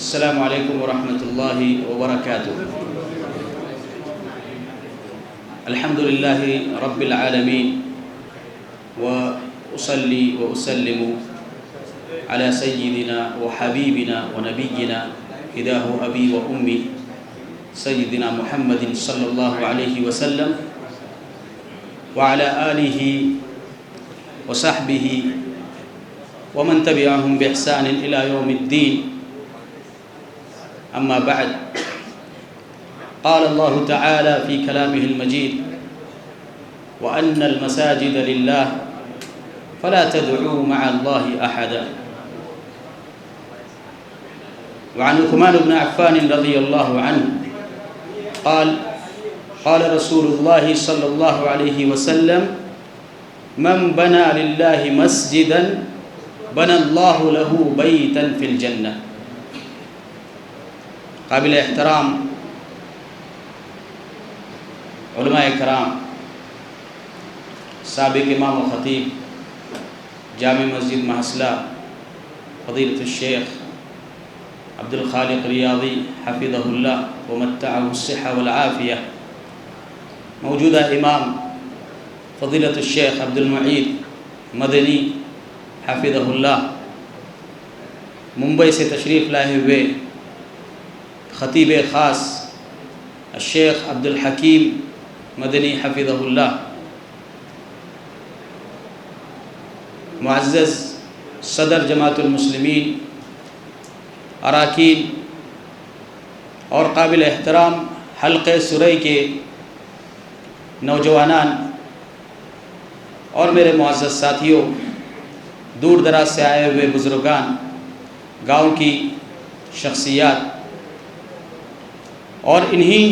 السلام علیکم ورحمۃ اللہ وبرکاتہ۔ الحمد للہ رب العالمین وأصلی وأسلم علی سیدنا وحبیبنا ونبینا فداہ ابی و امی سیدنا محمد صلی اللہ علیہ وسلم وعلی آلہ وصحبہ ومن تبعهم بإحسان إلى يوم الدين، أما بعد، قال الله تعالى في كلامه المجيد: وأن المساجد لله فلا تدعوا مع الله أحدا. وعن عثمان بن عفان رضي الله عنه قال: قال رسول الله صلى الله عليه وسلم: من بنى لله مسجدا بنى الله له بيتا في الجنة. قابل احترام علماء کرام، سابق امام و خطیب جامع مسجد محصلہ فضیلۃ الشیخ عبد الخالق ریاضی حفظہ اللہ ومتعہ الصحہ والعافیہ، موجودہ امام فضیلۃ الشیخ عبد المعید مدنی حفظہ اللہ، ممبئی سے تشریف لائے ہوئے خطیب خاص الشیخ عبد الحکیم مدنی حفظہ اللہ، معزز صدر جماعت المسلمین، اراکین اور قابل احترام حلقہ سرئی کے نوجوانان اور میرے معزز ساتھیوں، دور دراز سے آئے ہوئے بزرگان، گاؤں کی شخصیات اور انہی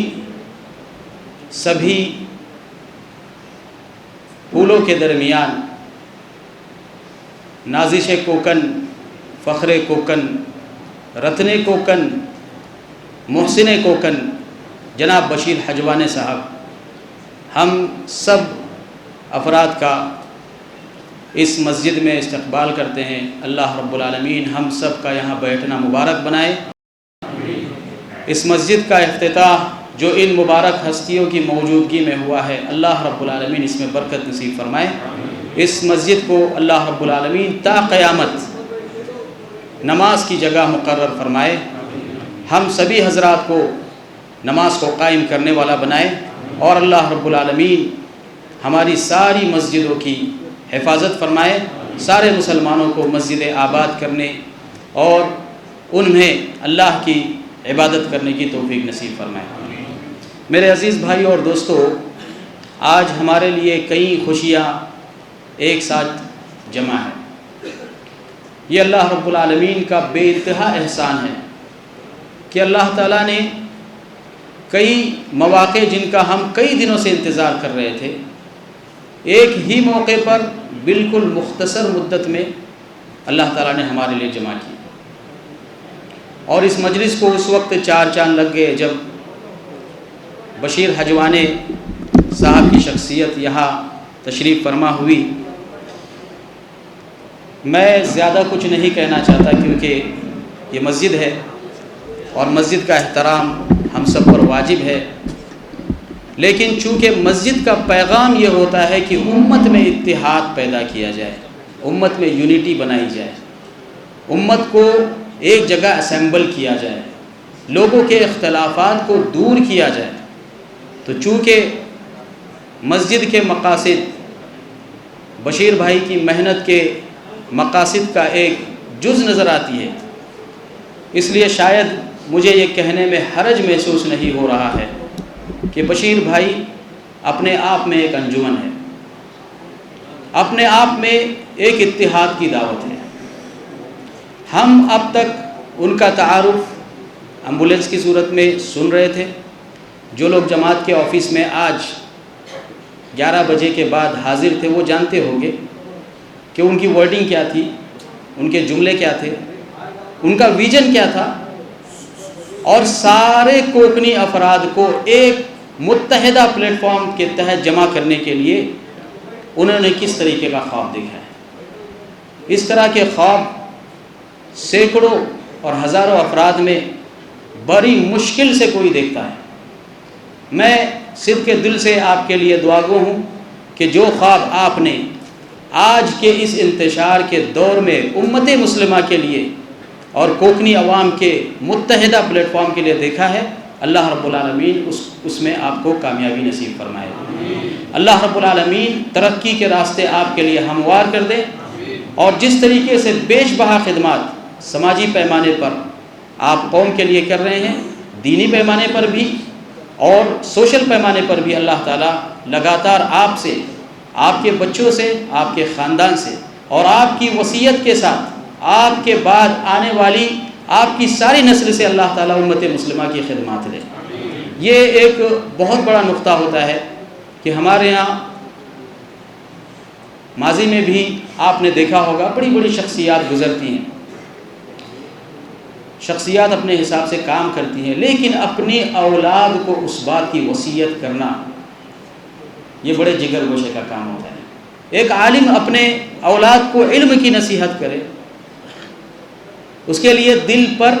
سبھی پھولوں کے درمیان نازش کوکن، فخر کوکن، رتن کوکن، محسن کوکن جناب بشیر حجوانی صاحب، ہم سب افراد کا اس مسجد میں استقبال کرتے ہیں۔ اللہ رب العالمین ہم سب کا یہاں بیٹھنا مبارک بنائے۔ اس مسجد کا افتتاح جو ان مبارک ہستیوں کی موجودگی میں ہوا ہے، اللہ رب العالمین اس میں برکت نصیب فرمائے۔ اس مسجد کو اللہ رب العالمین تا قیامت نماز کی جگہ مقرر فرمائے، ہم سبھی حضرات کو نماز کو قائم کرنے والا بنائے، اور اللہ رب العالمین ہماری ساری مسجدوں کی حفاظت فرمائے، سارے مسلمانوں کو مسجد آباد کرنے اور انہیں اللہ کی عبادت کرنے کی توفیق نصیب فرمائے۔ میرے عزیز بھائی اور دوستو، آج ہمارے لیے کئی خوشیاں ایک ساتھ جمع ہیں۔ یہ اللہ رب العالمین کا بے انتہا احسان ہے کہ اللہ تعالیٰ نے کئی مواقع جن کا ہم کئی دنوں سے انتظار کر رہے تھے، ایک ہی موقع پر بالکل مختصر مدت میں اللہ تعالیٰ نے ہمارے لیے جمع کی، اور اس مجلس کو اس وقت چار چاند لگ گئے جب بشیر حجوانی صاحب کی شخصیت یہاں تشریف فرما ہوئی۔ میں زیادہ کچھ نہیں کہنا چاہتا کیونکہ یہ مسجد ہے اور مسجد کا احترام ہم سب پر واجب ہے، لیکن چونکہ مسجد کا پیغام یہ ہوتا ہے کہ امت میں اتحاد پیدا کیا جائے، امت میں یونٹی بنائی جائے، امت کو ایک جگہ اسمبل کیا جائے، لوگوں کے اختلافات کو دور کیا جائے، تو چونکہ مسجد کے مقاصد بشیر بھائی کی محنت کے مقاصد کا ایک جز نظر آتی ہے، اس لیے شاید مجھے یہ کہنے میں حرج محسوس نہیں ہو رہا ہے کہ بشیر بھائی اپنے آپ میں ایک انجمن ہے، اپنے آپ میں ایک اتحاد کی دعوت ہے۔ ہم اب تک ان کا تعارف ایمبولینس کی صورت میں سن رہے تھے۔ جو لوگ جماعت کے آفس میں آج 11 بجے کے بعد حاضر تھے وہ جانتے ہوں گے کہ ان کی ورڈنگ کیا تھی، ان کے جملے کیا تھے، ان کا ویژن کیا تھا، اور سارے کوکنی افراد کو ایک متحدہ پلیٹ فارم کے تحت جمع کرنے کے لیے انہوں نے کس طریقے کا خواب دیکھا ہے۔ اس طرح کے خواب سینکڑوں اور ہزاروں افراد میں بڑی مشکل سے کوئی دیکھتا ہے۔ میں صدق کے دل سے آپ کے لیے دعا گو ہوں کہ جو خواب آپ نے آج کے اس انتشار کے دور میں امت مسلمہ کے لیے اور کوکنی عوام کے متحدہ پلیٹ فارم کے لیے دیکھا ہے، اللہ رب العالمین اس میں آپ کو کامیابی نصیب فرمائے۔ اللہ رب العالمین ترقی کے راستے آپ کے لیے ہموار کر دے، اور جس طریقے سے بیش بہا خدمات سماجی پیمانے پر آپ قوم کے لیے کر رہے ہیں، دینی پیمانے پر بھی اور سوشل پیمانے پر بھی اللہ تعالیٰ لگاتار آپ سے، آپ کے بچوں سے، آپ کے خاندان سے اور آپ کی وصیت کے ساتھ آپ کے بعد آنے والی آپ کی ساری نسل سے اللہ تعالیٰ امت مسلمہ کی خدمات دے۔ یہ ایک بہت بڑا نقطہ ہوتا ہے کہ ہمارے یہاں ماضی میں بھی آپ نے دیکھا ہوگا بڑی بڑی شخصیات گزرتی ہیں، شخصیات اپنے حساب سے کام کرتی ہیں، لیکن اپنی اولاد کو اس بات کی وصیت کرنا یہ بڑے جگر گوشے کا کام ہوتا ہے۔ ایک عالم اپنے اولاد کو علم کی نصیحت کرے، اس کے لیے دل پر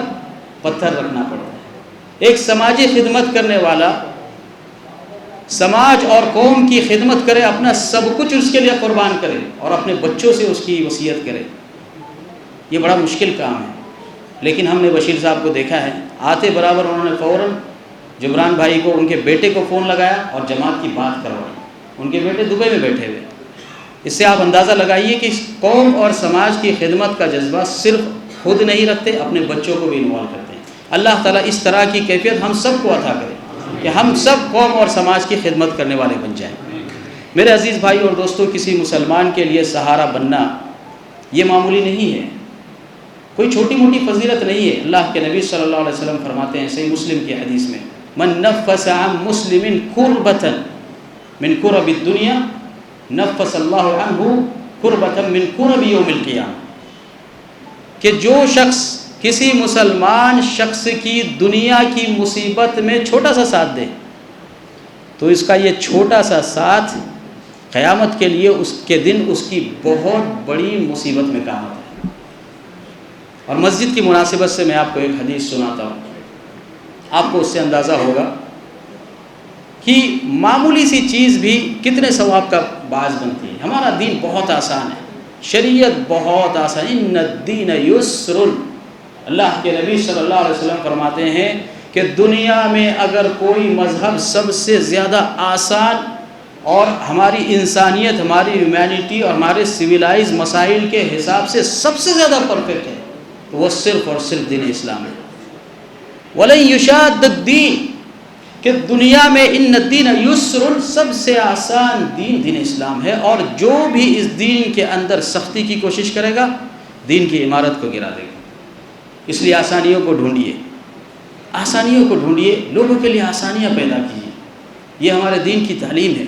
پتھر رکھنا پڑتا ہے۔ ایک سماجی خدمت کرنے والا سماج اور قوم کی خدمت کرے، اپنا سب کچھ اس کے لیے قربان کرے اور اپنے بچوں سے اس کی وصیت کرے، یہ بڑا مشکل کام ہے۔ لیکن ہم نے بشیر صاحب کو دیکھا ہے، آتے برابر انہوں نے فوراً جبران بھائی کو، ان کے بیٹے کو فون لگایا اور جماعت کی بات کروائی۔ ان کے بیٹے دبئی میں بیٹھے ہوئے۔ اس سے آپ اندازہ لگائیے کہ قوم اور سماج کی خدمت کا جذبہ صرف خود نہیں رکھتے، اپنے بچوں کو بھی انوالو کرتے ہیں۔ اللہ تعالیٰ اس طرح کی کیفیت ہم سب کو عطا کرے کہ ہم سب قوم اور سماج کی خدمت کرنے والے بن جائیں۔ میرے عزیز بھائی اور دوستو، کسی مسلمان کے لیے سہارا بننا یہ معمولی نہیں ہے، کوئی چھوٹی موٹی فضیلت نہیں ہے۔ اللہ کے نبی صلی اللہ علیہ وسلم فرماتے ہیں صحیح مسلم کی حدیث میں، من نفس عن مسلم کربۃ من کرب الدنیا نفس اللہ عنہ کربۃ من کرب یوم القیامہ، کہ جو شخص کسی مسلمان شخص کی دنیا کی مصیبت میں چھوٹا سا ساتھ دے تو اس کا یہ چھوٹا سا ساتھ قیامت کے لیے اس کے دن اس کی بہت بڑی مصیبت میں کام آتا ہے۔ اور مسجد کی مناسبت سے میں آپ کو ایک حدیث سناتا ہوں، آپ کو اس سے اندازہ ہوگا کہ معمولی سی چیز بھی کتنے ثواب کا باعث بنتی ہے۔ ہمارا دین بہت آسان ہے، شریعت بہت آسان، ان الدین یسر۔ اللہ کے نبی صلی اللہ علیہ وسلم فرماتے ہیں کہ دنیا میں اگر کوئی مذہب سب سے زیادہ آسان اور ہماری انسانیت، ہماری ہیومینٹی اور ہمارے سویلائز مسائل کے حساب سے سب سے زیادہ پرفیکٹ ہے تو وہ صرف اور صرف دین اسلام ہے۔ وَلَن يُشَادَّ الدِّينَ، کہ دنیا میں ان الدین یسر، سب سے آسان دین اسلام ہے، اور جو بھی اس دین کے اندر سختی کی کوشش کرے گا دین کی عمارت کو گرا دے گا۔ اس لیے آسانیوں کو ڈھونڈیے، آسانیوں کو ڈھونڈیے، لوگوں کے لیے آسانیاں پیدا کیجیے، یہ ہمارے دین کی تعلیم ہے۔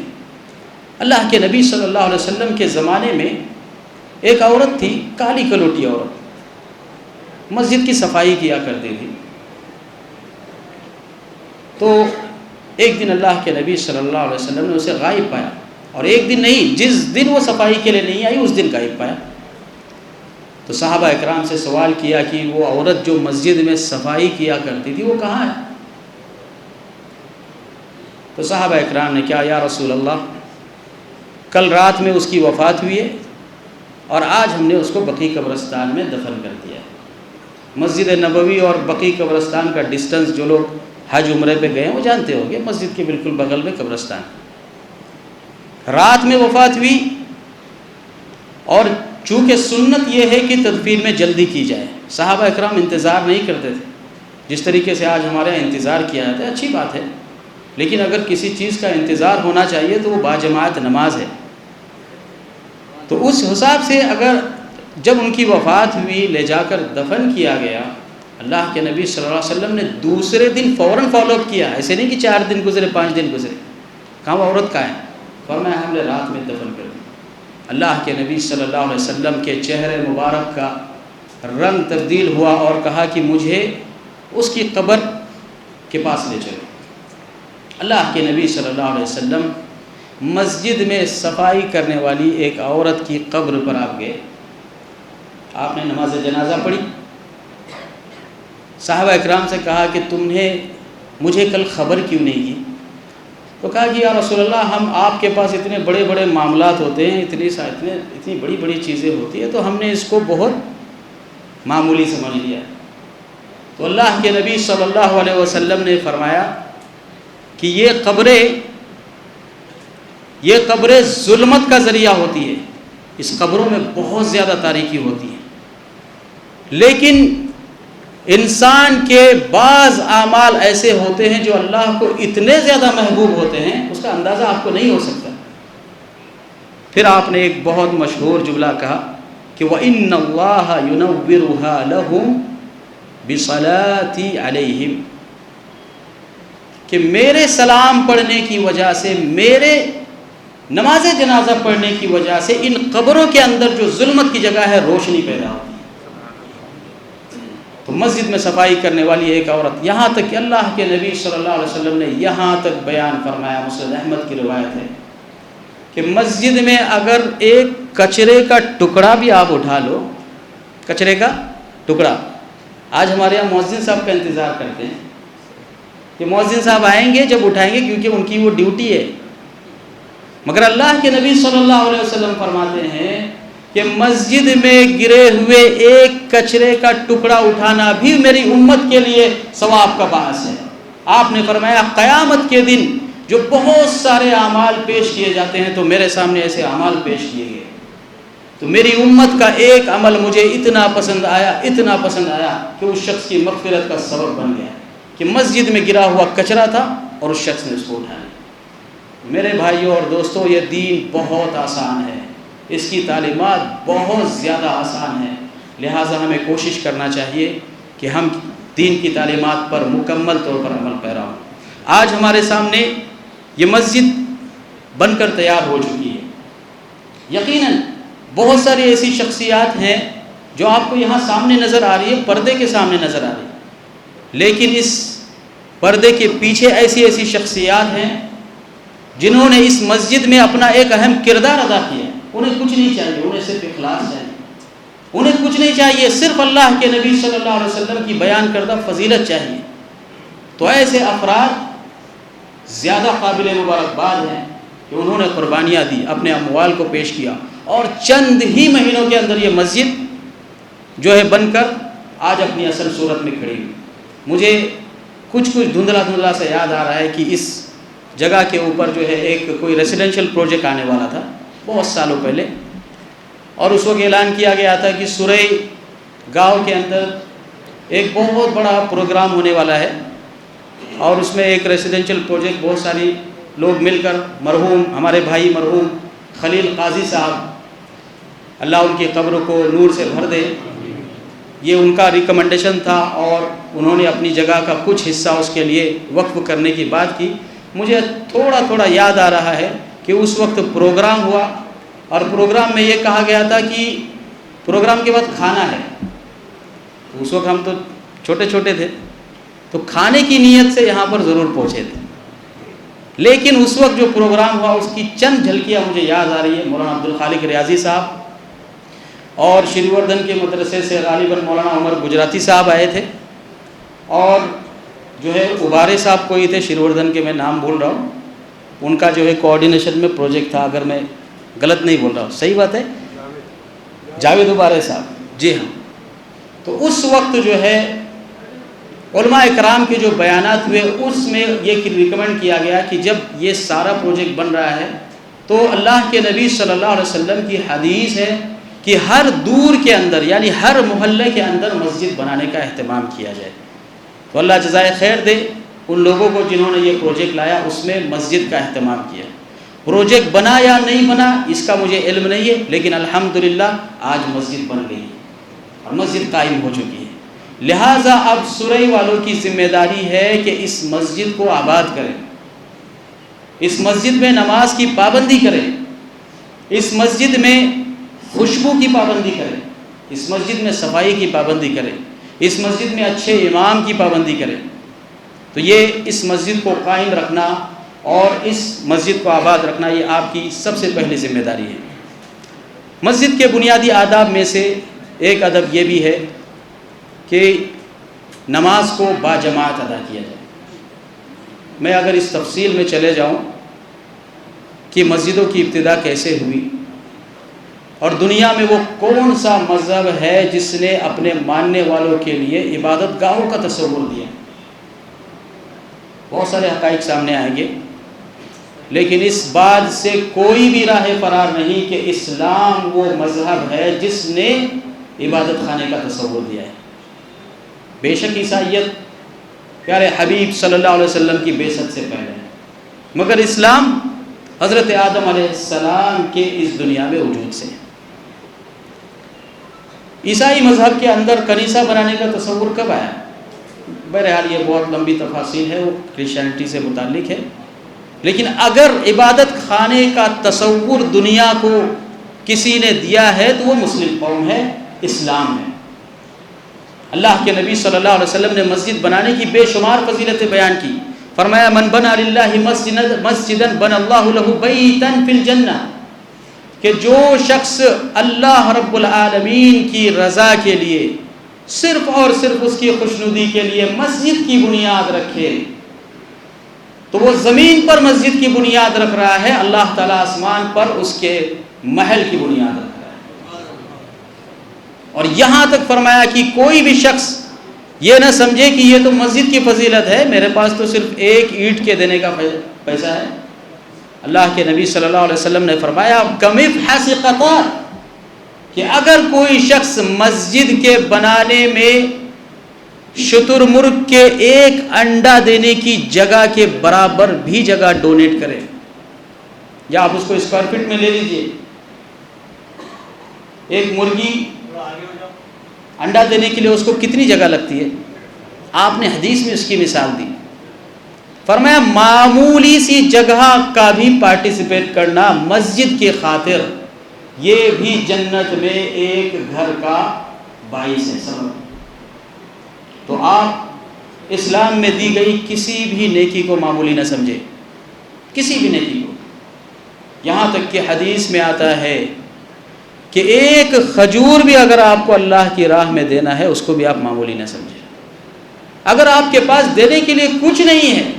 اللہ کے نبی صلی اللہ علیہ وسلم کے زمانے میں ایک عورت تھی، کالی کلوٹی عورت، مسجد کی صفائی کیا کرتی تھی۔ تو ایک دن اللہ کے نبی صلی اللہ علیہ وسلم نے اسے غائب پایا، اور ایک دن نہیں، جس دن وہ صفائی کے لیے نہیں آئی اس دن غائب پایا۔ تو صحابہ اکرام سے سوال کیا کہ وہ عورت جو مسجد میں صفائی کیا کرتی تھی وہ کہاں ہے؟ تو صحابہ اکرام نے کیا، یا رسول اللہ، کل رات میں اس کی وفات ہوئی ہے اور آج ہم نے اس کو بقیع قبرستان میں دفن کر دیا ہے۔ مسجد نبوی اور بقیع قبرستان کا ڈسٹنس جو لوگ حج عمرے پہ گئے ہیں وہ جانتے ہوں گے، مسجد کے بالکل بغل میں قبرستان۔ رات میں وفات ہوئی، اور چونکہ سنت یہ ہے کہ تدفین میں جلدی کی جائے، صحابہ اکرام انتظار نہیں کرتے تھے جس طریقے سے آج ہمارے یہاں انتظار کیا جاتا ہے، اچھی بات ہے، لیکن اگر کسی چیز کا انتظار ہونا چاہیے تو وہ باجماعت نماز ہے۔ تو اس حساب سے اگر جب ان کی وفات ہوئی، لے جا کر دفن کیا گیا، اللہ کے نبی صلی اللہ علیہ وسلم نے دوسرے دن فوراً فالو اپ کیا، ایسے نہیں کہ 4 دن گزرے 5 دن گزرے، کہاں وہ عورت کہاں ہے؟ فرمایا ہم نے رات میں دفن کر دی۔ اللہ کے نبی صلی اللہ علیہ وسلم کے چہرے مبارک کا رنگ تبدیل ہوا اور کہا کہ مجھے اس کی قبر کے پاس لے چلو۔ اللہ کے نبی صلی اللہ علیہ وسلم مسجد میں صفائی کرنے والی ایک عورت کی قبر پر آپ گئے، آپ نے نماز جنازہ پڑھی، صحابہ اکرام سے کہا کہ تم نے مجھے کل خبر کیوں نہیں کی؟ تو کہا کہ یا رسول اللہ ہم آپ کے پاس اتنے بڑے بڑے معاملات ہوتے ہیں، اتنی بڑی بڑی چیزیں ہوتی ہیں، تو ہم نے اس کو بہت معمولی سمجھ لیا۔ تو اللہ کے نبی صلی اللہ علیہ وسلم نے فرمایا کہ یہ قبریں ظلمت کا ذریعہ ہوتی ہے، اس قبروں میں بہت زیادہ تاریکی ہوتی ہے، لیکن انسان کے بعض اعمال ایسے ہوتے ہیں جو اللہ کو اتنے زیادہ محبوب ہوتے ہیں، اس کا اندازہ آپ کو نہیں ہو سکتا۔ پھر آپ نے ایک بہت مشہور جملہ کہا کہ وَإِنَّ اللَّهَ يُنَوِّرُهَا لَهُمْ بِصَلَاتِي عَلَيْهِمْ، کہ میرے سلام پڑھنے کی وجہ سے، میرے نماز جنازہ پڑھنے کی وجہ سے ان قبروں کے اندر جو ظلمت کی جگہ ہے روشنی پیدا ہوتی ہے۔ تو مسجد میں صفائی کرنے والی ایک عورت، یہاں تک کہ اللہ کے نبی صلی اللہ علیہ وسلم نے یہاں تک بیان فرمایا، مسند احمد کی روایت ہے کہ مسجد میں اگر ایک کچرے کا ٹکڑا بھی آپ اٹھا لو، کچرے کا ٹکڑا، آج ہمارے یہاں مؤذن صاحب کا انتظار کرتے ہیں کہ مؤذن صاحب آئیں گے جب اٹھائیں گے، کیونکہ ان کی وہ ڈیوٹی ہے، مگر اللہ کے نبی صلی اللہ علیہ وسلم فرماتے ہیں کہ مسجد میں گرے ہوئے ایک کچرے کا ٹکڑا اٹھانا بھی میری امت کے لیے ثواب کا باعث ہے۔ آپ نے فرمایا قیامت کے دن جو بہت سارے اعمال پیش کیے جاتے ہیں، تو میرے سامنے ایسے اعمال پیش کیے گئے تو میری امت کا ایک عمل مجھے اتنا پسند آیا کہ اس شخص کی مغفرت کا سبب بن گیا کہ مسجد میں گرا ہوا کچرا تھا اور اس شخص نے اس کو اٹھایا۔ میرے بھائیوں اور دوستوں، یہ دین بہت آسان ہے، اس کی تعلیمات بہت زیادہ آسان ہیں، لہٰذا ہمیں کوشش کرنا چاہیے کہ ہم دین کی تعلیمات پر مکمل طور پر عمل پیرا ہوں۔ آج ہمارے سامنے یہ مسجد بن کر تیار ہو چکی ہے، یقیناً بہت ساری ایسی شخصیات ہیں جو آپ کو یہاں سامنے نظر آ رہی ہے، پردے کے سامنے نظر آ رہی ہے، لیکن اس پردے کے پیچھے ایسی شخصیات ہیں جنہوں نے اس مسجد میں اپنا ایک اہم کردار ادا کیا۔ انہیں کچھ نہیں چاہیے، انہیں صرف اخلاص چاہیے، انہیں کچھ نہیں چاہیے، صرف اللہ کے نبی صلی اللہ علیہ وسلم کی بیان کردہ فضیلت چاہیے۔ تو ایسے افراد زیادہ قابل مبارکباد ہیں کہ انہوں نے قربانیاں دی، اپنے اموال کو پیش کیا، اور چند ہی مہینوں کے اندر یہ مسجد جو ہے بن کر آج اپنی اصل صورت میں کھڑی ہوئی۔ مجھے کچھ دھندلا سے یاد آ رہا ہے کہ اس جگہ کے اوپر جو ہے ایک کوئی ریزیڈینشیل پروجیکٹ آنے والا تھا بہت سالوں پہلے، اور اس وقت اعلان کیا گیا تھا کہ سرئی گاؤں کے اندر ایک بہت بڑا پروگرام ہونے والا ہے، اور اس میں ایک ریزیڈینشیل پروجیکٹ بہت ساری لوگ مل کر، مرحوم ہمارے بھائی مرحوم خلیل قاضی صاحب، اللہ ان کی قبر کو نور سے بھر دے، یہ ان کا ریکمنڈیشن تھا، اور انہوں نے اپنی جگہ کا کچھ حصہ اس کے لیے وقف کرنے کی بات کی۔ مجھے تھوڑا یاد آ رہا ہے کہ اس وقت پروگرام ہوا، اور پروگرام میں یہ کہا گیا تھا کہ پروگرام کے بعد کھانا ہے۔ اس وقت ہم تو چھوٹے تھے، تو کھانے کی نیت سے یہاں پر ضرور پہنچے تھے، لیکن اس وقت جو پروگرام ہوا اس کی چند جھلکیاں مجھے یاد آ رہی ہے۔ مولانا عبدالخالق ریاضی صاحب اور شری وردھن کے مدرسے سے غالباً مولانا عمر گجراتی صاحب آئے تھے، اور جو ہے ابارے صاحب کوئی تھے شری وردھن کے، میں نام بھول رہا ہوں، ان کا جو ہے کوآرڈینیشن میں پروجیکٹ تھا، اگر میں غلط نہیں بول رہا ہوں، صحیح بات ہے، جاوید ابارے صاحب، جی ہاں۔ تو اس وقت جو ہے علماء اکرام کے جو بیانات ہوئے اس میں یہ ریکمینڈ کیا گیا کہ جب یہ سارا پروجیکٹ بن رہا ہے تو اللہ کے نبی صلی اللہ علیہ وسلم کی حدیث ہے کہ ہر دور کے اندر، یعنی ہر محلے کے اندر مسجد بنانے کا اہتمام کیا جائے۔ تو اللہ جزائے خیر دے ان لوگوں کو جنہوں نے یہ پروجیکٹ لایا، اس میں مسجد کا اہتمام کیا۔ پروجیکٹ بنا یا نہیں بنا اس کا مجھے علم نہیں ہے، لیکن الحمدللہ آج مسجد بن گئی اور مسجد قائم ہو چکی ہے۔ لہٰذا اب سرئی والوں کی ذمہ داری ہے کہ اس مسجد کو آباد کریں، اس مسجد میں نماز کی پابندی کریں، اس مسجد میں خوشبو کی پابندی کریں، اس مسجد میں صفائی کی پابندی کریں، اس مسجد میں اچھے امام کی پابندی کریں۔ تو یہ اس مسجد کو قائم رکھنا اور اس مسجد کو آباد رکھنا یہ آپ کی سب سے پہلی ذمہ داری ہے۔ مسجد کے بنیادی آداب میں سے ایک ادب یہ بھی ہے کہ نماز کو باجماعت ادا کیا جائے۔ میں اگر اس تفصیل میں چلے جاؤں کہ مسجدوں کی ابتدا کیسے ہوئی اور دنیا میں وہ کون سا مذہب ہے جس نے اپنے ماننے والوں کے لیے عبادت گاہوں کا تصور دیا، بہت سارے حقائق سامنے آئیں گے، لیکن اس بات سے کوئی بھی راہ فرار نہیں کہ اسلام وہ مذہب ہے جس نے عبادت خانے کا تصور دیا ہے۔ بے شک عیسائیت پیارے حبیب صلی اللہ علیہ وسلم کی بعثت سے پہلے ہے، مگر اسلام حضرت آدم علیہ السلام کے اس دنیا میں وجود سے ہے۔ عیسائی مذہب کے اندر کنیسہ بنانے کا تصور کب آیا؟ بہرحال یہ بہت لمبی تفاصیل ہے، وہ کرسچینٹی سے متعلق ہے، لیکن اگر عبادت خانے کا تصور دنیا کو کسی نے دیا ہے تو وہ مسلم قوم ہے، اسلام ہے۔ اللہ کے نبی صلی اللہ علیہ وسلم نے مسجد بنانے کی بے شمار فضیلتیں بیان کی، فرمایا من بنا للہ مسجدا بنى اللہ لہ بیتا فی الجنہ، کہ جو شخص اللہ رب العالمین کی رضا کے لیے صرف اور صرف اس کی خوشنودی کے لیے مسجد کی بنیاد رکھے تو وہ زمین پر مسجد کی بنیاد رکھ رہا ہے، اللہ تعالیٰ آسمان پر اس کے محل کی بنیاد رکھ رہا ہے۔ اور یہاں تک فرمایا کہ کوئی بھی شخص یہ نہ سمجھے کہ یہ تو مسجد کی فضیلت ہے، میرے پاس تو صرف ایک اینٹ کے دینے کا پیسہ ہے۔ اللہ کے نبی صلی اللہ علیہ وسلم نے فرمایا کمفحص قطار، کہ اگر کوئی شخص مسجد کے بنانے میں شتر مرغ کے ایک انڈا دینے کی جگہ کے برابر بھی جگہ ڈونیٹ کرے، یا آپ اس کو اسکوائر فٹ میں لے لیجئے، ایک مرغی انڈا دینے کے لیے اس کو کتنی جگہ لگتی ہے؟ آپ نے حدیث میں اس کی مثال دی، فرمایا معمولی سی جگہ کا بھی پارٹیسپیٹ کرنا مسجد کی خاطر، یہ بھی جنت میں ایک گھر کا باعث ہے، سبب۔ تو آپ اسلام میں دی گئی کسی بھی نیکی کو معمولی نہ سمجھے، کسی بھی نیکی کو، یہاں تک کہ حدیث میں آتا ہے کہ ایک کھجور بھی اگر آپ کو اللہ کی راہ میں دینا ہے اس کو بھی آپ معمولی نہ سمجھیں۔ اگر آپ کے پاس دینے کے لیے کچھ نہیں ہے،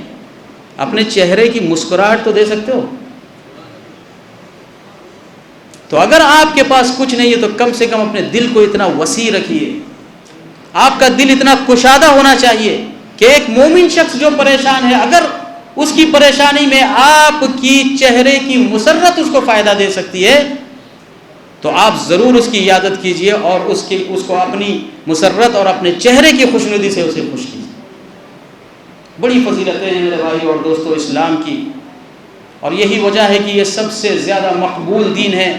اپنے چہرے کی مسکراہٹ تو دے سکتے ہو، تو اگر آپ کے پاس کچھ نہیں ہے تو کم سے کم اپنے دل کو اتنا وسیع رکھیے، آپ کا دل اتنا کشادہ ہونا چاہیے کہ ایک مومن شخص جو پریشان ہے، اگر اس کی پریشانی میں آپ کی چہرے کی مسرت اس کو فائدہ دے سکتی ہے تو آپ ضرور اس کی عیادت کیجئے اور اس کو اپنی مسرت اور اپنے چہرے کی خوشنودی سے اسے خوش کیجئے۔ بڑی فضیلتیں ہیں میرے بھائی اور دوستو اسلام کی، اور یہی وجہ ہے کہ یہ سب سے زیادہ مقبول دین ہے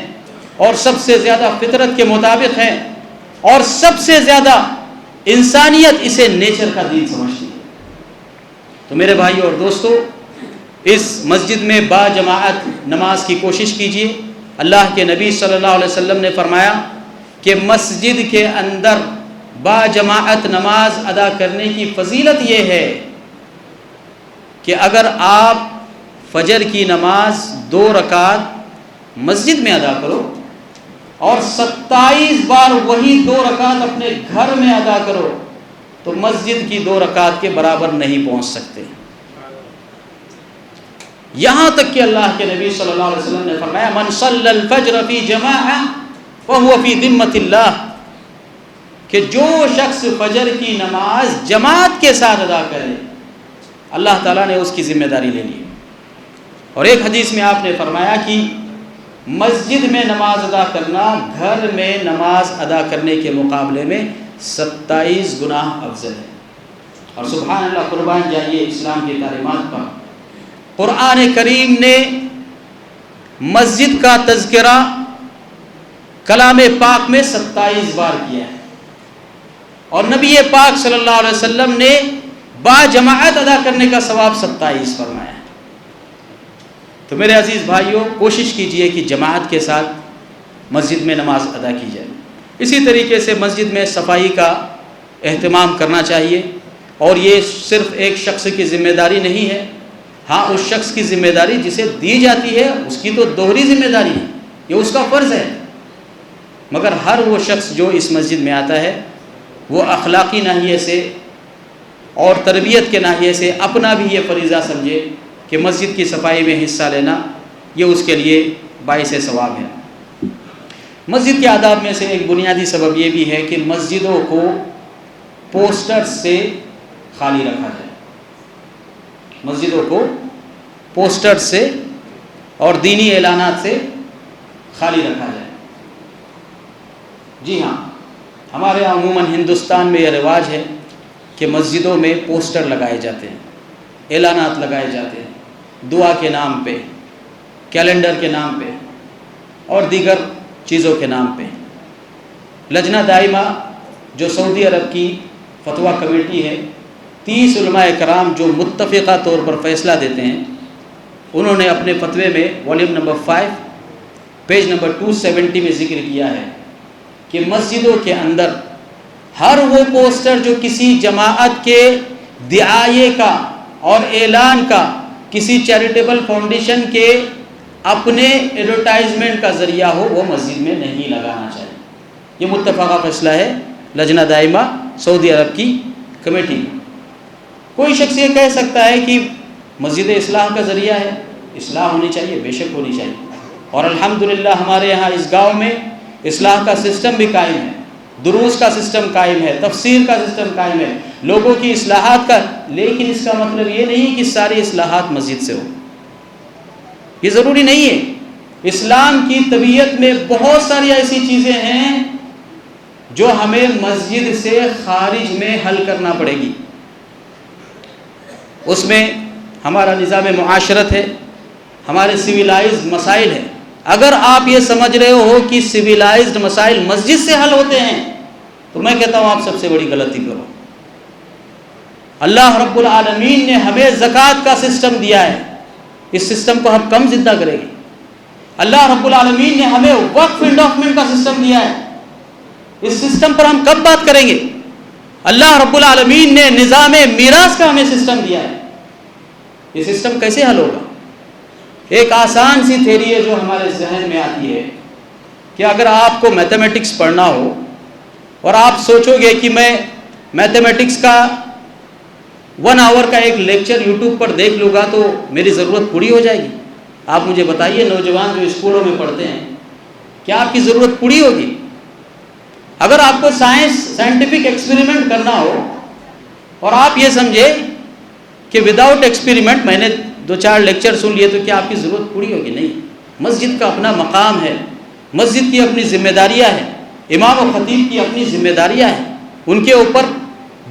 اور سب سے زیادہ فطرت کے مطابق ہے، اور سب سے زیادہ انسانیت اسے نیچر کا دین سمجھتی ہے۔ تو میرے بھائی اور دوستو اس مسجد میں با جماعت نماز کی کوشش کیجئے۔ اللہ کے نبی صلی اللہ علیہ وسلم نے فرمایا کہ مسجد کے اندر با جماعت نماز ادا کرنے کی فضیلت یہ ہے کہ اگر آپ فجر کی نماز 2 رکعت مسجد میں ادا کرو اور 27 بار وہی 2 رکعت اپنے گھر میں ادا کرو تو مسجد کی 2 رکعت کے برابر نہیں پہنچ سکتے۔ یہاں تک کہ اللہ کے نبی صلی اللہ علیہ وسلم نے فرمایا من صلی الفجر فی جماعہ فہو فی ذمۃ اللہ، کہ جو شخص فجر کی نماز جماعت کے ساتھ ادا کرے اللہ تعالیٰ نے اس کی ذمہ داری لے لی۔ اور ایک حدیث میں آپ نے فرمایا کہ مسجد میں نماز ادا کرنا گھر میں نماز ادا کرنے کے مقابلے میں 27 گنا افضل ہے۔ اور سبحان اللہ، قربان جائیے اسلام کی تعلیمات پر۔ قرآن کریم نے مسجد کا تذکرہ کلام پاک میں 27 بار کیا ہے، اور نبی پاک صلی اللہ علیہ وسلم نے با جماعت ادا کرنے کا ثواب 27 فرمایا ہے۔ تو میرے عزیز بھائیوں، کوشش کیجئے کہ جماعت کے ساتھ مسجد میں نماز ادا کی جائے۔ اسی طریقے سے مسجد میں صفائی کا اہتمام کرنا چاہیے، اور یہ صرف ایک شخص کی ذمہ داری نہیں ہے، ہاں اس شخص کی ذمہ داری جسے دی جاتی ہے اس کی تو دوہری ذمہ داری ہے، یہ اس کا فرض ہے، مگر ہر وہ شخص جو اس مسجد میں آتا ہے وہ اخلاقی ناحیے سے اور تربیت کے ناحیے سے اپنا بھی یہ فریضہ سمجھے کہ مسجد کی صفائی میں حصہ لینا یہ اس کے لیے باعث ثواب ہے۔ مسجد کے آداب میں سے ایک بنیادی سبب یہ بھی ہے کہ مسجدوں کو پوسٹر سے خالی رکھا جائے، مسجدوں کو پوسٹر سے اور دینی اعلانات سے خالی رکھا جائے۔ جی ہاں، ہمارے یہاں عموماً ہندوستان میں یہ رواج ہے کہ مسجدوں میں پوسٹر لگائے جاتے ہیں، اعلانات لگائے جاتے ہیں، دعا کے نام پہ، کیلنڈر کے نام پہ اور دیگر چیزوں کے نام پہ۔ لجنہ دائمہ جو سعودی عرب کی فتویٰ کمیٹی ہے، 30 علماء کرام جو متفقہ طور پر فیصلہ دیتے ہیں، انہوں نے اپنے فتوے میں والیوم نمبر 5 پیج نمبر 270 میں ذکر کیا ہے کہ مسجدوں کے اندر ہر وہ پوسٹر جو کسی جماعت کے دعائے کا اور اعلان کا، کسی چیریٹیبل فاؤنڈیشن کے اپنے ایڈورٹائزمنٹ کا ذریعہ ہو، وہ مسجد میں نہیں لگانا چاہیے۔ یہ متفقہ فیصلہ ہے لجنہ دائمہ سعودی عرب کی کمیٹی۔ کوئی شخص یہ کہہ سکتا ہے کہ مسجد اصلاح کا ذریعہ ہے، اصلاح ہونی چاہیے، بے شک ہونی چاہیے، اور الحمدللہ ہمارے یہاں اس گاؤں میں اصلاح کا سسٹم بھی قائم ہے، دروس کا سسٹم قائم ہے، تفسیر کا سسٹم قائم ہے، لوگوں کی اصلاحات کا، لیکن اس کا مطلب یہ نہیں کہ ساری اصلاحات مسجد سے ہو، یہ ضروری نہیں ہے۔ اسلام کی طبیعت میں بہت ساری ایسی چیزیں ہیں جو ہمیں مسجد سے خارج میں حل کرنا پڑے گی۔ اس میں ہمارا نظام معاشرت ہے، ہمارے سویلائزڈ مسائل ہیں۔ اگر آپ یہ سمجھ رہے ہو کہ سویلائزڈ مسائل مسجد سے حل ہوتے ہیں تو میں کہتا ہوں آپ سب سے بڑی غلطی کرو۔ اللہ رب العالمین نے ہمیں زکوٰۃ کا سسٹم دیا ہے، اس سسٹم کو ہم کم زندہ کریں گے۔ اللہ رب العالمین نے ہمیں وقف انڈوکمنٹ کا سسٹم دیا ہے، اس سسٹم پر ہم کب بات کریں گے؟ اللہ رب العالمین نے نظام میراث کا ہمیں سسٹم دیا ہے، یہ سسٹم کیسے حل ہوگا؟ ایک آسان سی تھیری ہے جو ہمارے ذہن میں آتی ہے کہ اگر آپ کو میتھمیٹکس پڑھنا ہو اور آپ سوچو گے کہ میں میتھمیٹکس کا 1 آور کا ایک لیکچر یوٹیوب پر دیکھ لوں گا تو میری ضرورت پوری ہو جائے گی۔ آپ مجھے بتائیے، نوجوان جو اسکولوں میں پڑھتے ہیں، کیا آپ کی ضرورت پوری ہوگی؟ اگر آپ کو سائنٹیفک ایکسپیریمنٹ کرنا ہو اور آپ یہ سمجھے کہ وداؤٹ ایکسپیریمنٹ میں نے 2-4 لیکچر سن لیے تو کیا آپ کی ضرورت پوری ہوگی؟ نہیں۔ مسجد کا اپنا مقام ہے، مسجد کی اپنی ذمہ داریاں ہیں، امام و خطیب کی اپنی ذمہ داریاں ہیں، ان کے اوپر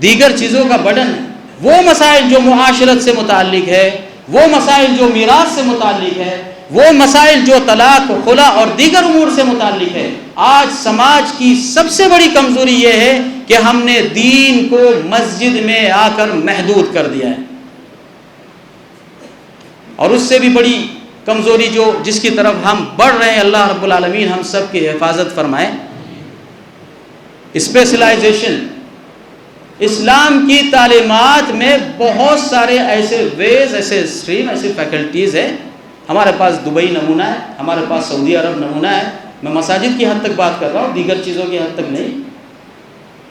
دیگر چیزوں کا برڈن ہے۔ وہ مسائل جو معاشرت سے متعلق ہے، وہ مسائل جو میراث سے متعلق ہے، وہ مسائل جو طلاق و خلا اور دیگر امور سے متعلق ہے۔ آج سماج کی سب سے بڑی کمزوری یہ ہے کہ ہم نے دین کو مسجد میں آ کر محدود کر دیا ہے، اور اس سے بھی بڑی کمزوری جس کی طرف ہم بڑھ رہے ہیں، اللہ رب العالمین ہم سب کی حفاظت فرمائے۔ اسپیشلائزیشن، اسلام کی تعلیمات میں بہت سارے ایسے ویز، ایسے اسٹریم، ایسی فیکلٹیز ہیں۔ ہمارے پاس دبئی نمونہ ہے، ہمارے پاس سعودی عرب نمونہ ہے۔ میں مساجد کی حد تک بات کر رہا ہوں، دیگر چیزوں کی حد تک نہیں۔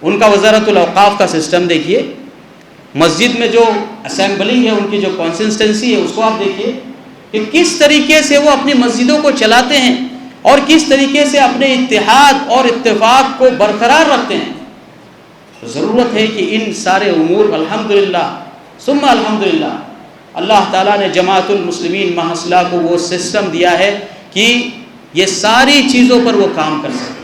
ان کا وزارت الاوقاف کا سسٹم دیکھیے، مسجد میں جو اسمبلنگ ہے، ان کی جو کنسسٹنسی ہے، اس کو آپ دیکھیے کہ کس طریقے سے وہ اپنی مسجدوں کو چلاتے ہیں اور کس طریقے سے اپنے اتحاد اور اتفاق کو برقرار رکھتے ہیں۔ ضرورت ہے کہ ان سارے امور الحمدللہ ثم الحمدللہ اللہ تعالیٰ نے جماعت المسلمین محصلہ کو وہ سسٹم دیا ہے کہ یہ ساری چیزوں پر وہ کام کر سکے۔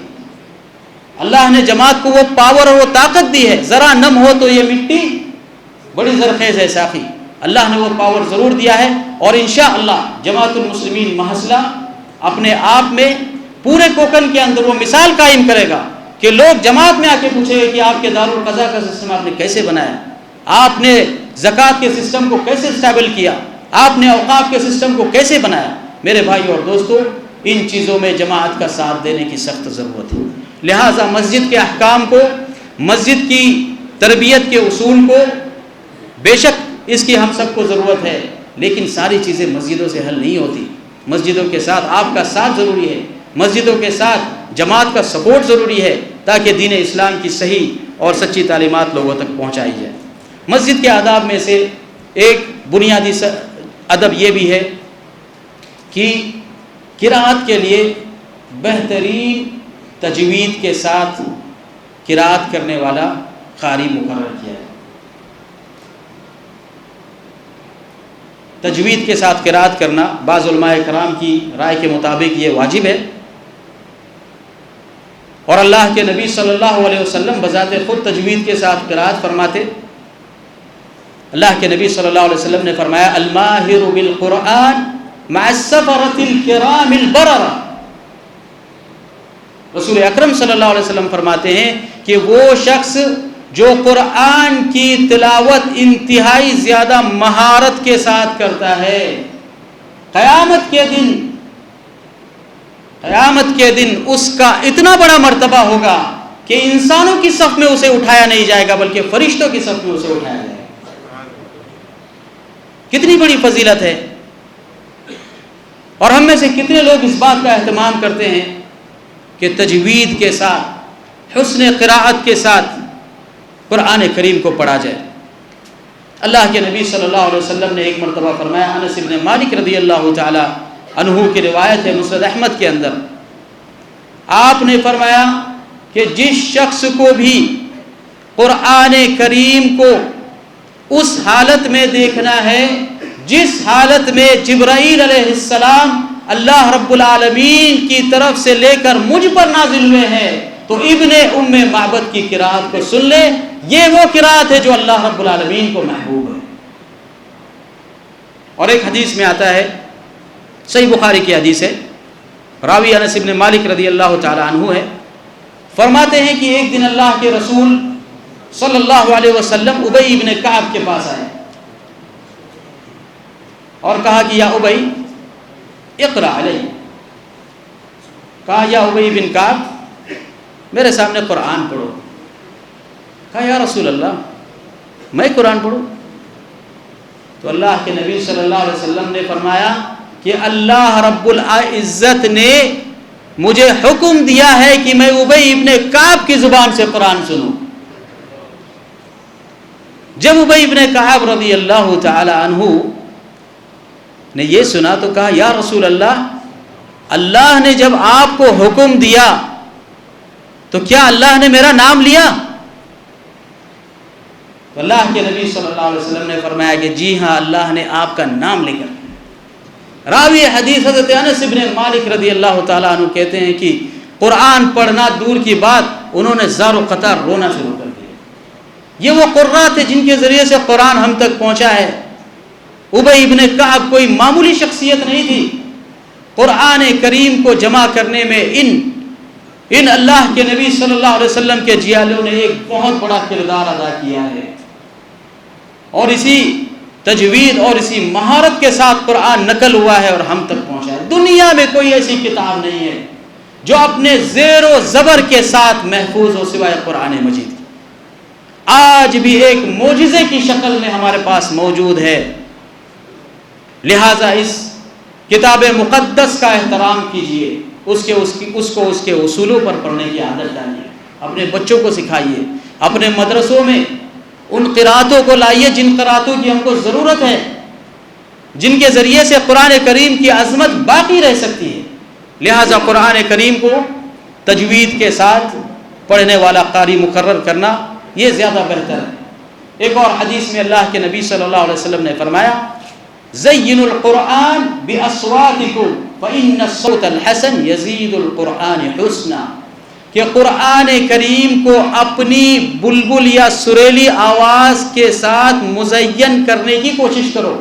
اللہ نے جماعت کو وہ پاور اور وہ طاقت دی ہے، ذرا نم ہو تو یہ مٹی بڑی زرخیز ہے ساقی، اللہ نے وہ پاور ضرور دیا ہے، اور انشاءاللہ جماعت المسلمین محصلہ اپنے آپ میں پورے کوکن کے اندر وہ مثال قائم کرے گا کہ لوگ جماعت میں آ کے پوچھے گا کہ آپ کے دارالقضاء کا سسٹم آپ نے کیسے بنایا، آپ نے زکوٰۃ کے سسٹم کو کیسے اسٹیبل کیا، آپ نے اوقاف کے سسٹم کو کیسے بنایا۔ میرے بھائی اور دوستو، ان چیزوں میں جماعت کا ساتھ دینے کی سخت ضرورت ہے۔ لہٰذا مسجد کے احکام کو، مسجد کی تربیت کے اصول کو، بے شک اس کی ہم سب کو ضرورت ہے، لیکن ساری چیزیں مسجدوں سے حل نہیں ہوتی۔ مسجدوں کے ساتھ آپ کا ساتھ ضروری ہے، مسجدوں کے ساتھ جماعت کا سپورٹ ضروری ہے، تاکہ دین اسلام کی صحیح اور سچی تعلیمات لوگوں تک پہنچائی جائے۔ مسجد کے آداب میں سے ایک بنیادی ادب یہ بھی ہے کہ قرأت کے لیے بہترین تجوید کے ساتھ قرأت کرنے والا قاری مقرر کیا ہے۔ تجوید کے ساتھ قرأت کرنا بعض علماء کرام کی رائے کے مطابق یہ واجب ہے، اور اللہ کے نبی صلی اللہ علیہ وسلم بذات خود تجوید کے ساتھ قرأت فرماتے۔ اللہ کے نبی صلی اللہ علیہ وسلم نے فرمایا الماہر بالقرآن مع السفرۃ الکرام البررہ۔ رسول اکرم صلی اللہ علیہ وسلم فرماتے ہیں کہ وہ شخص جو قرآن کی تلاوت انتہائی زیادہ مہارت کے ساتھ کرتا ہے، قیامت کے دن اس کا اتنا بڑا مرتبہ ہوگا کہ انسانوں کی صف میں اسے اٹھایا نہیں جائے گا بلکہ فرشتوں کی صف میں اسے اٹھایا جائے گا۔ کتنی بڑی فضیلت ہے، اور ہم میں سے کتنے لوگ اس بات کا اہتمام کرتے ہیں کہ تجوید کے ساتھ، حسن قراءت کے ساتھ قرآن کریم کو پڑھا جائے۔ اللہ کے نبی صلی اللہ علیہ وسلم نے ایک مرتبہ فرمایا، انس بن مالک رضی اللہ تعالی عنہ کی روایت ہے مسند احمد کے اندر، آپ نے فرمایا کہ جس شخص کو بھی قرآن کریم کو اس حالت میں دیکھنا ہے جس حالت میں جبرائیل علیہ السلام اللہ رب العالمین کی طرف سے لے کر مجھ پر نازل ہوئے ہیں، تو ابن ام معبد کی قرأت کو سن لے، یہ وہ قرأت ہے جو اللہ رب العالمین کو محبوب ہے۔ اور ایک حدیث میں آتا ہے، صحیح بخاری کی حدیث ہے، راوی انس بن مالک رضی اللہ تعالی عنہ ہے، فرماتے ہیں کہ ایک دن اللہ کے رسول صلی اللہ علیہ وسلم ابی بن کعب کے پاس آئے اور کہا کہ یا ابی اقرأ علیہ، کہا یا ابی بن کعب میرے سامنے قرآن پڑھو۔ کہا یا رسول اللہ میں قرآن پڑھوں؟ تو اللہ کے نبی صلی اللہ علیہ وسلم نے فرمایا کہ اللہ رب العزت نے مجھے حکم دیا ہے کہ میں ابی ابن کعب کی زبان سے قرآن سنوں۔ جب ابی ابن کعب رضی اللہ تعالی عنہ نے یہ سنا تو کہا یا رسول اللہ، اللہ نے جب آپ کو حکم دیا تو کیا اللہ نے میرا نام لیا؟ تو اللہ کے نبی صلی اللہ علیہ وسلم نے فرمایا کہ جی ہاں، اللہ نے آپ کا نام لے کر۔ راوی حدیث حضرت انس بن مالک رضی اللہ تعالیٰ عنہ کہتے ہیں کہ قرآن پڑھنا دور کی بات، انہوں نے زار و قطار رونا شروع کر دیا۔ یہ وہ قرآن تھے جن کے ذریعے سے قرآن ہم تک پہنچا ہے۔ ابی ابن کعب کوئی معمولی شخصیت نہیں تھی، قرآن کریم کو جمع کرنے میں ان اللہ کے نبی صلی اللہ علیہ وسلم کے جیالوں نے ایک بہت بڑا کردار ادا کیا ہے، اور اسی تجوید اور اسی مہارت کے ساتھ قرآن نقل ہوا ہے اور ہم تک پہنچا ہے۔ دنیا میں کوئی ایسی کتاب نہیں ہے جو اپنے زیر و زبر کے ساتھ محفوظ ہو سوائے قرآن مجید کی۔ آج بھی ایک معجزے کی شکل میں ہمارے پاس موجود ہے، لہٰذا اس کتاب مقدس کا احترام کیجیے، اس کو اس کے اصولوں پر پڑھنے کی عادت ڈالیے، اپنے بچوں کو سکھائیے، اپنے مدرسوں میں ان قرأتوں کو لائیے جن قرأتوں کی ہم کو ضرورت ہے، جن کے ذریعے سے قرآن کریم کی عظمت باقی رہ سکتی ہے۔ لہٰذا قرآن کریم کو تجوید کے ساتھ پڑھنے والا قاری مقرر کرنا یہ زیادہ بہتر ہے۔ ایک اور حدیث میں اللہ کے نبی صلی اللہ علیہ وسلم نے فرمایا زینوا القرآن باصواتکم فإن الصوت الحسن یزید القرآن حسنا، کہ قرآن کریم کو اپنی بلبل یا سریلی آواز کے ساتھ مزین کرنے کی کوشش کرو،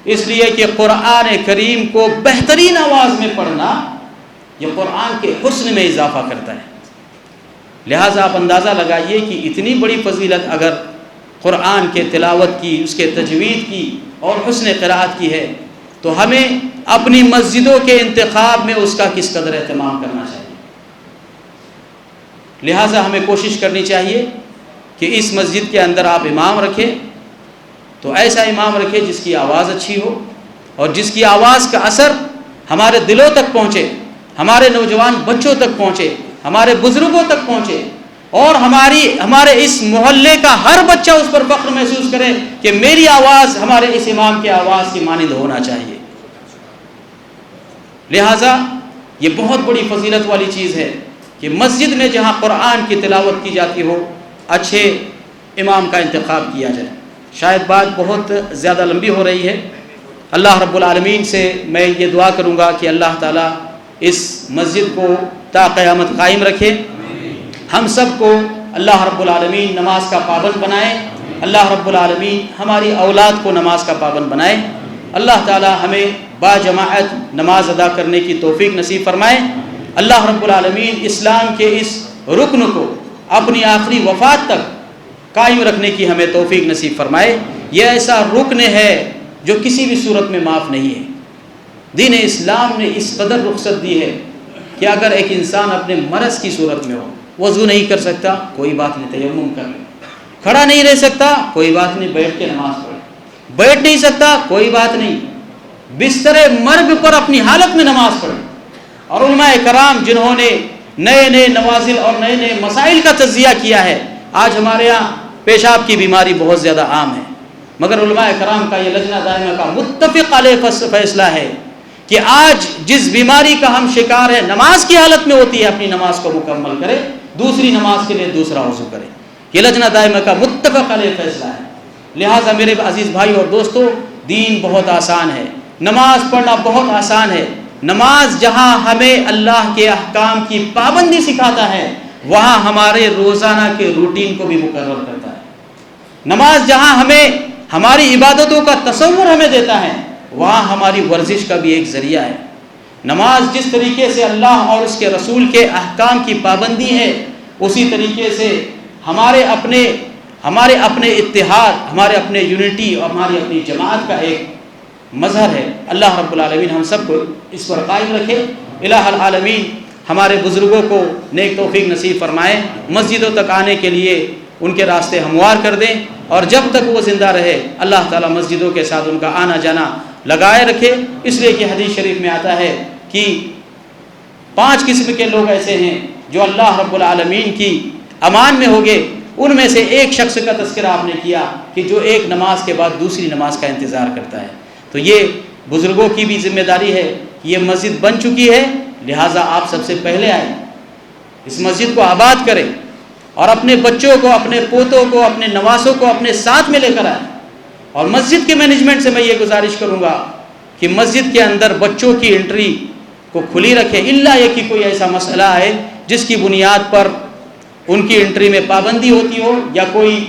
اس لیے کہ قرآن کریم کو بہترین آواز میں پڑھنا یہ قرآن کے حسن میں اضافہ کرتا ہے۔ لہٰذا آپ اندازہ لگائیے کہ اتنی بڑی فضیلت اگر قرآن کے تلاوت کی، اس کے تجوید کی اور حسن قراءت کی ہے، تو ہمیں اپنی مسجدوں کے انتخاب میں اس کا کس قدر اہتمام کرنا چاہیے۔ لہٰذا ہمیں کوشش کرنی چاہیے کہ اس مسجد کے اندر آپ امام رکھیں تو ایسا امام رکھیں جس کی آواز اچھی ہو اور جس کی آواز کا اثر ہمارے دلوں تک پہنچے، ہمارے نوجوان بچوں تک پہنچے، ہمارے بزرگوں تک پہنچے۔ اور ہمارے اس محلے کا ہر بچہ اس پر فخر محسوس کرے کہ میری آواز ہمارے اس امام کی آواز کی مانند ہونا چاہیے۔ لہٰذا یہ بہت بڑی فضیلت والی چیز ہے کہ مسجد میں جہاں قرآن کی تلاوت کی جاتی ہو اچھے امام کا انتخاب کیا جائے۔ شاید بات بہت زیادہ لمبی ہو رہی ہے، اللہ رب العالمین سے میں یہ دعا کروں گا کہ اللہ تعالیٰ اس مسجد کو تا قیامت قائم رکھے، ہم سب کو اللہ رب العالمین نماز کا پابند بنائے، اللہ رب العالمین ہماری اولاد کو نماز کا پابند بنائے، اللہ تعالیٰ ہمیں با جماعت نماز ادا کرنے کی توفیق نصیب فرمائے، اللہ رب العالمین اسلام کے اس رکن کو اپنی آخری وفات تک قائم رکھنے کی ہمیں توفیق نصیب فرمائے۔ یہ ایسا رکن ہے جو کسی بھی صورت میں معاف نہیں ہے۔ دین اسلام نے اس قدر رخصت دی ہے کہ اگر ایک انسان اپنے مرض کی صورت میں ہو، وضو نہیں کر سکتا کوئی بات نہیں، تیمم کر لے، کھڑا نہیں رہ سکتا کوئی بات نہیں، بیٹھ کے نماز پڑھے، بیٹھ نہیں سکتا کوئی بات نہیں، بستر مرگ پر اپنی حالت میں نماز پڑھے۔ اور علماء کرام جنہوں نے نئے نئے نوازل اور نئے نئے مسائل کا تجزیہ کیا ہے، آج ہمارے یہاں پیشاب کی بیماری بہت زیادہ عام ہے، مگر علماء کرام کا یہ لجنہ دائمہ کا متفق علیہ فیصلہ ہے کہ آج جس بیماری کا ہم شکار ہیں، نماز کی حالت میں ہوتی ہے، اپنی نماز کو مکمل کرے، دوسری نماز کے لیے دوسرا وضو کرے۔ یہ لجنہ دائمہ کا متفق علیہ فیصلہ ہے۔ لہٰذا میرے عزیز بھائی اور دوستو، دین بہت آسان ہے، نماز پڑھنا بہت آسان ہے۔ نماز جہاں ہمیں اللہ کے احکام کی پابندی سکھاتا ہے، وہاں ہمارے روزانہ کے روٹین کو بھی مقرر کرتا ہے۔ نماز جہاں ہمیں ہماری عبادتوں کا تصور ہمیں دیتا ہے، وہاں ہماری ورزش کا بھی ایک ذریعہ ہے۔ نماز جس طریقے سے اللہ اور اس کے رسول کے احکام کی پابندی ہے، اسی طریقے سے ہمارے اپنے اتحاد، ہمارے اپنے یونٹی اور ہماری اپنی جماعت کا ایک مظہر ہے۔ اللہ رب العالمین ہم سب کو اس پر قائم رکھے۔ الہ العالمین ہمارے بزرگوں کو نیک توفیق نصیب فرمائے، مسجدوں تک آنے کے لیے ان کے راستے ہموار کر دیں، اور جب تک وہ زندہ رہے اللہ تعالیٰ مسجدوں کے ساتھ ان کا آنا جانا لگائے رکھے۔ اس لیے کہ حدیث شریف میں آتا ہے کہ 5 قسم کے لوگ ایسے ہیں جو اللہ رب العالمین کی امان میں ہوگے۔ ان میں سے ایک شخص کا تذکرہ آپ نے کیا کہ جو ایک نماز کے بعد دوسری نماز کا انتظار کرتا ہے۔ تو یہ بزرگوں کی بھی ذمہ داری ہے، یہ مسجد بن چکی ہے، لہٰذا آپ سب سے پہلے آئیں، اس مسجد کو آباد کریں، اور اپنے بچوں کو، اپنے پوتوں کو، اپنے نواسوں کو اپنے ساتھ میں لے کر آئیں۔ اور مسجد کے مینجمنٹ سے میں یہ گزارش کروں گا کہ مسجد کے اندر بچوں کی انٹری کو کھلی رکھے، الا یہ کہ کوئی ایسا مسئلہ ہے جس کی بنیاد پر ان کی انٹری میں پابندی ہوتی ہو، یا کوئی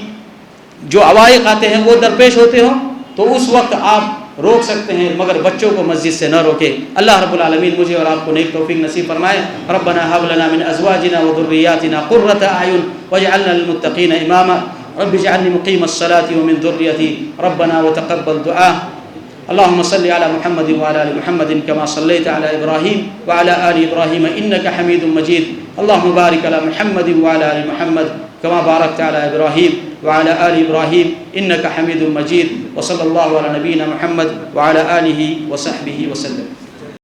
جو عوائق آتے ہیں وہ درپیش ہوتے ہوں، تو اس وقت آپ روک سکتے ہیں، مگر بچوں کو مسجد سے نہ روکے۔ اللہ رب العالمین مجھے اور آپ کو نیک توفیق نصیب فرمائے۔ ربنا هب لنا من ازواجنا وذرياتنا قرة اعين واجعلنا للمتقين اماما رب اجعلني مقيم الصلاة ومن ذريتي ربنا وتقبل دعاء۔ اللهم صل على محمد وعلى ال محمد كما صليت على ابراهيم وعلى ال ابراهيم انك حميد مجيد۔ اللهم بارك على محمد وعلى ال محمد كما باركت على ابراهيم وعلى ال ابراهيم انك حميد مجيد۔ وصلى الله على نبينا محمد وعلى اله وصحبه وسلم۔